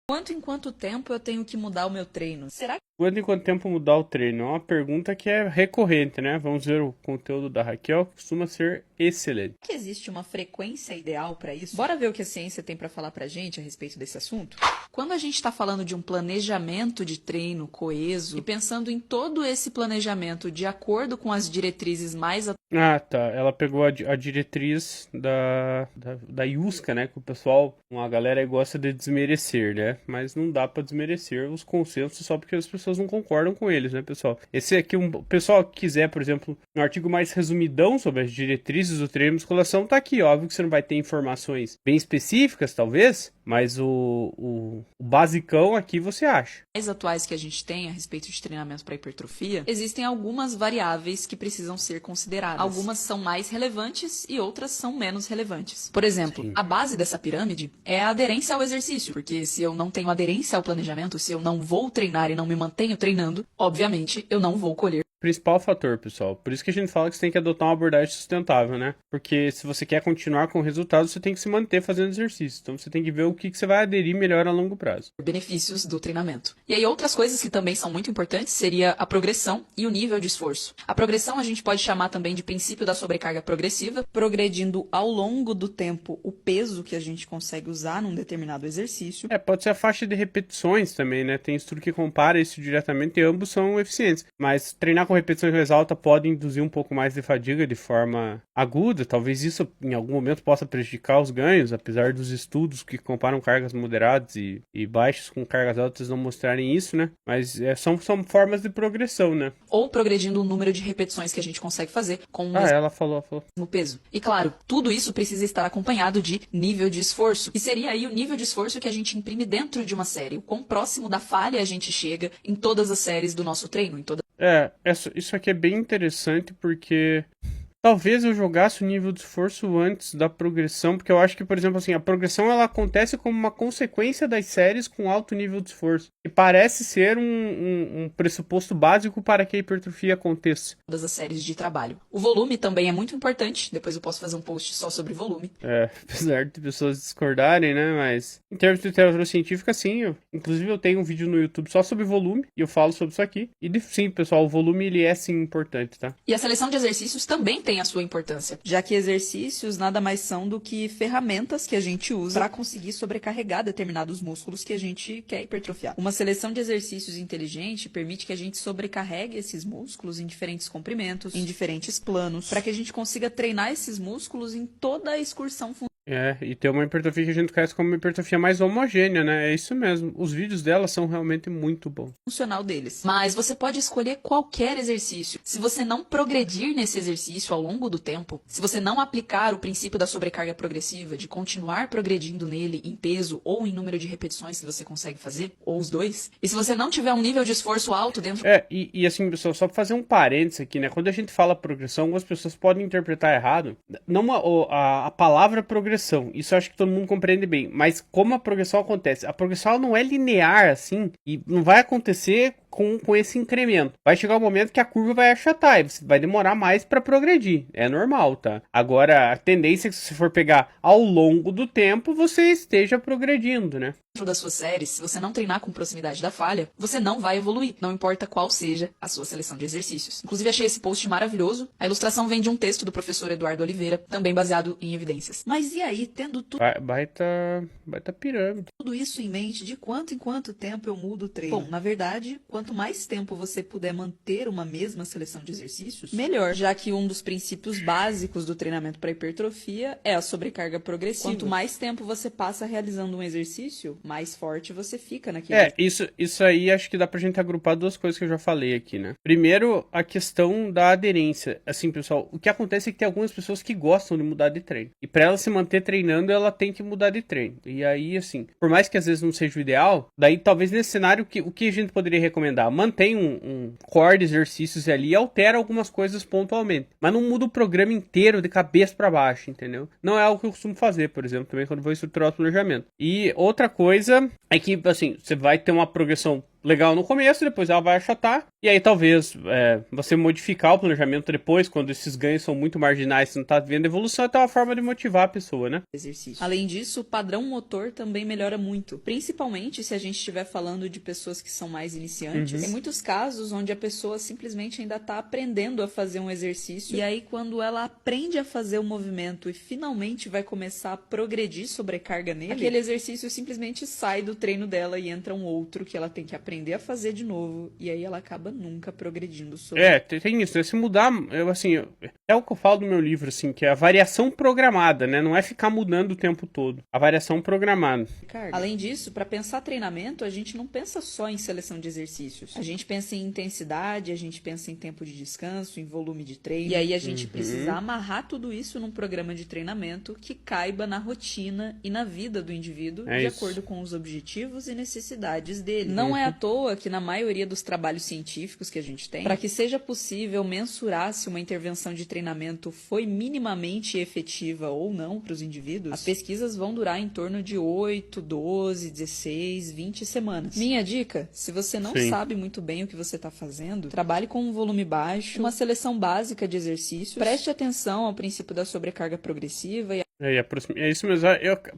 Quanto em quanto tempo eu tenho que mudar o meu treino? Será Quanto em quanto tempo mudar o treino? É uma pergunta que é recorrente, né? Vamos ver o conteúdo da Raquel, que costuma ser excelente. que existe uma frequência ideal para isso? Bora ver o que a ciência tem para falar pra gente a respeito desse assunto? Quando a gente está falando de um planejamento de treino coeso e pensando em todo esse planejamento de acordo com as diretrizes mais Ah, tá. Ela pegou a diretriz da IUSCA, né? Que o pessoal, uma galera aí gosta de desmerecer, né? Mas não dá pra desmerecer os consensos só porque as pessoas não concordam com eles, né, pessoal? Esse aqui, o pessoal que quiser, por exemplo, um artigo mais resumidão sobre as diretrizes do treino e musculação, tá aqui. Óbvio que você não vai ter informações bem específicas, talvez, mas o basicão aqui você acha. mais atuais que a gente tem a respeito de treinamento para hipertrofia, existem algumas variáveis que precisam ser consideradas. Algumas são mais relevantes e outras são menos relevantes. Por exemplo, Sim. a base dessa pirâmide é a aderência ao exercício, porque se eu não tenho aderência ao planejamento, se eu não vou treinar e não me mantenho treinando, obviamente eu não vou colher Principal fator, pessoal. Por isso que a gente fala que você tem que adotar uma abordagem sustentável, né? Porque se você quer continuar com o resultado, você tem que se manter fazendo exercício. Então você tem que ver o que você vai aderir melhor a longo prazo. benefícios do treinamento. E aí outras coisas que também são muito importantes seria a progressão e o nível de esforço. A progressão a gente pode chamar também de princípio da sobrecarga progressiva, progredindo ao longo do tempo o peso que a gente consegue usar num determinado exercício. Pode ser a faixa de repetições também, né? Tem estudo que compara isso diretamente e ambos são eficientes. Mas treinar com repetições mais alta pode induzir um pouco mais de fadiga de forma aguda. Talvez isso em algum momento possa prejudicar os ganhos, apesar dos estudos que comparam cargas moderadas e baixas com cargas altas não mostrarem isso, né? Mas são formas de progressão, né? Ou progredindo o número de repetições que a gente consegue fazer com o Ela falou. mesmo peso. E claro, tudo isso precisa estar acompanhado de nível de esforço. E seria aí o nível de esforço que a gente imprime dentro de uma série. O quão próximo da falha a gente chega em todas as séries do nosso treino, em todas Isso aqui é bem interessante porque talvez eu jogasse o nível de esforço antes da progressão, porque eu acho que, por exemplo, assim, a progressão ela acontece como uma consequência das séries com alto nível de esforço. E parece ser um pressuposto básico para que a hipertrofia aconteça. as séries de trabalho. O volume também é muito importante. Depois eu posso fazer um post só sobre volume. Apesar de pessoas discordarem, né? Mas em termos de literatura científica, sim. Inclusive eu tenho um vídeo no YouTube só sobre volume e eu falo sobre isso aqui. E sim, pessoal, o volume ele é sim importante, tá? E a seleção de exercícios também tem a sua importância, já que exercícios nada mais são do que ferramentas que a gente usa para conseguir sobrecarregar determinados músculos que a gente quer hipertrofiar. Uma seleção de exercícios inteligente permite que a gente sobrecarregue esses músculos em diferentes comprimentos, em diferentes planos, para que a gente consiga treinar esses músculos em toda a excursão E ter uma hipertrofia que a gente conhece como uma hipertrofia mais homogênea, né? É isso mesmo. Os vídeos dela são realmente muito bons. funcional deles. Mas você pode escolher qualquer exercício. Se você não progredir nesse exercício ao longo do tempo, se você não aplicar o princípio da sobrecarga progressiva, de continuar progredindo nele em peso ou em número de repetições que você consegue fazer, ou os dois, e se você não tiver um nível de esforço alto dentro Assim, pessoal, só pra fazer um parênteses aqui, né? Quando a gente fala progressão, algumas pessoas podem interpretar errado. Não a palavra progressão. Isso eu acho que todo mundo compreende bem. Mas como a progressão acontece? A progressão ela não é linear, assim, e não vai acontecer com esse incremento. Vai chegar um momento que a curva vai achatar e você vai demorar mais para progredir. É normal, tá? Agora, a tendência é que se você for pegar ao longo do tempo, você esteja progredindo, né? das suas séries, se você não treinar com proximidade da falha, você não vai evoluir, não importa qual seja a sua seleção de exercícios. Inclusive, achei esse post maravilhoso. A ilustração vem de um texto do professor Eduardo Oliveira, também baseado em evidências. Mas e aí, tendo Baita pirâmide. tudo isso em mente, de quanto em quanto tempo eu mudo o treino? Bom, na verdade, quanto mais tempo você puder manter uma mesma seleção de exercícios, melhor, já que um dos princípios básicos do treinamento para hipertrofia é a sobrecarga progressiva. Quanto mais tempo você passa realizando um exercício, mais forte você fica naquele. Isso aí acho que dá pra gente agrupar duas coisas que eu já falei aqui, né? Primeiro, a questão da aderência. Assim, pessoal, o que acontece é que tem algumas pessoas que gostam de mudar de treino. E pra ela se manter treinando, ela tem que mudar de treino. E aí, assim, por mais que às vezes não seja o ideal, daí talvez nesse cenário, o que a gente poderia recomendar? Mantém um core de exercícios ali e altera algumas coisas pontualmente. Mas não muda o programa inteiro de cabeça pra baixo, entendeu? Não é algo que eu costumo fazer, por exemplo, também quando vou estruturar o planejamento. E outra coisa é que, assim, você vai ter uma progressão legal no começo, depois ela vai achatar, E aí talvez você modificar o planejamento depois, quando esses ganhos são muito marginais, você não tá vendo evolução, é uma forma de motivar a pessoa, né? Exercício. Além disso, o padrão motor também melhora muito, principalmente se a gente estiver falando de pessoas que são mais iniciantes. Tem muitos casos onde a pessoa simplesmente ainda está aprendendo a fazer um exercício, e aí quando ela aprende a fazer o movimento e finalmente vai começar a progredir sobrecarga nele, aquele exercício simplesmente sai do treino dela e entra um outro que ela tem que aprender a fazer de novo, e aí ela acaba nunca progredindo sobre. Tem isso, né? Se mudar, é o que eu falo do meu livro, assim, que é a variação programada, né? Não é ficar mudando o tempo todo. A variação programada. Além disso, para pensar treinamento, a gente não pensa só em seleção de exercícios. A gente pensa em intensidade, a gente pensa em tempo de descanso, em volume de treino. E aí a gente precisa amarrar tudo isso num programa de treinamento que caiba na rotina e na vida do indivíduo, de acordo com os objetivos e necessidades dele. Não é à toa que na maioria dos trabalhos científicos que a gente tem, para que seja possível mensurar se uma intervenção de treinamento foi minimamente efetiva ou não para os indivíduos, as pesquisas vão durar em torno de 8, 12, 16, 20 semanas. Minha dica, se você não sabe muito bem o que você está fazendo, trabalhe com um volume baixo, uma seleção básica de exercícios, preste atenção ao princípio da sobrecarga progressiva e É isso mesmo.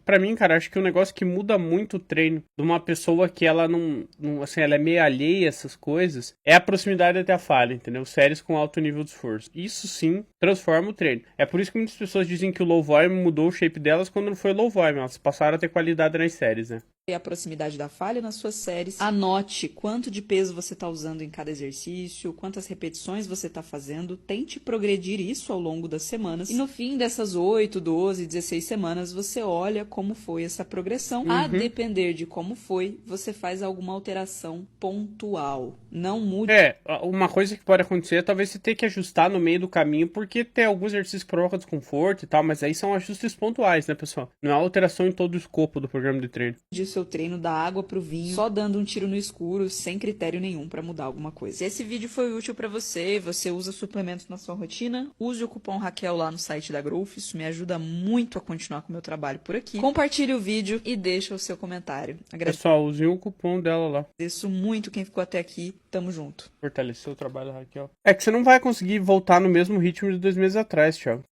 Pra mim, cara, acho que o negócio que muda muito o treino de uma pessoa que ela não assim, ela é meio alheia a essas coisas, é a proximidade até a falha, entendeu? Séries com alto nível de esforço. Isso sim transforma o treino. É por isso que muitas pessoas dizem que o low volume mudou o shape delas quando não foi low volume. Elas passaram a ter qualidade nas séries, né? a proximidade da falha nas suas séries. Anote quanto de peso você está usando em cada exercício, quantas repetições você está fazendo. Tente progredir isso ao longo das semanas. E no fim dessas 8, 12, 16 semanas, você olha como foi essa progressão. A depender de como foi, você faz alguma alteração pontual. Não mude. Uma coisa que pode acontecer é talvez você ter que ajustar no meio do caminho, porque tem alguns exercícios que provocam desconforto e tal, mas aí são ajustes pontuais, né, pessoal? Não é alteração em todo o escopo do programa de treino. De seu treino da água pro vinho, só dando um tiro no escuro, sem critério nenhum pra mudar alguma coisa. Se esse vídeo foi útil pra você, você usa suplementos na sua rotina, use o cupom Raquel lá no site da Growth, isso me ajuda muito a continuar com o meu trabalho por aqui. Compartilhe o vídeo e deixa o seu comentário. Pessoal, usem o cupom dela lá. Agradeço muito quem ficou até aqui. Tamo junto. Fortalecer o trabalho da Raquel. É que você não vai conseguir voltar no mesmo ritmo de 2 meses atrás, Thiago.